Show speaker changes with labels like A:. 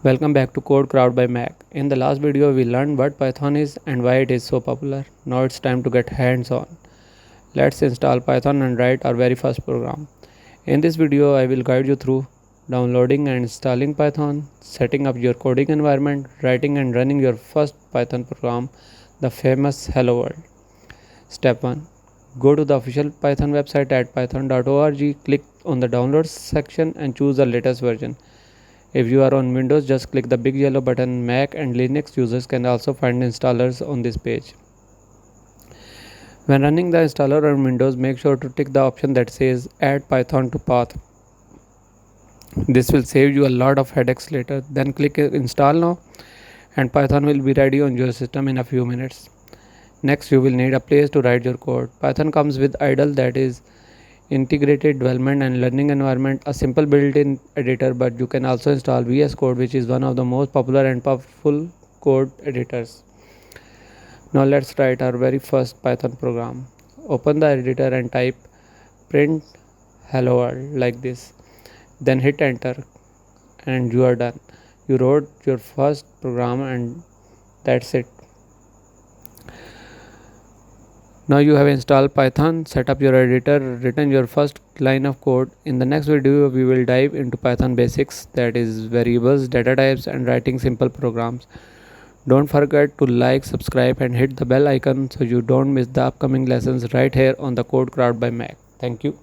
A: Welcome back to CodeCraft by MAK. In the last video, we learned what Python is and why it is so popular. Now it's time to get hands-on. Let's install Python and write our very first program. In this video, I will guide you through downloading and installing Python, setting up your coding environment, writing and running your first Python program, the famous Hello World. Step 1. Go to the official Python website at python.org, click on the downloads section and choose the latest version. If you are on Windows, just click the big yellow button. Mac and Linux users can also find installers on this page. When running the installer on Windows, make sure to tick the option that says Add Python to Path. This will save you a lot of headaches later. Then click Install Now and Python will be ready on your system in a few minutes. Next, you will need a place to write your code. Python comes with idle, that is integrated development and learning environment, a simple built-in editor, but you can also install VS Code, which is one of the most popular and powerful code editors. Now let's write our very first Python program. Open the editor and type print hello world like this. Then hit enter and you are done. You wrote your first program and that's it. Now you have installed Python, set up your editor, written your first line of code. In the next video, we will dive into Python basics, that is variables, data types, and writing simple programs. Don't forget to like, subscribe, and hit the bell icon so you don't miss the upcoming lessons right here on the CodeCraft by MAK. Thank you.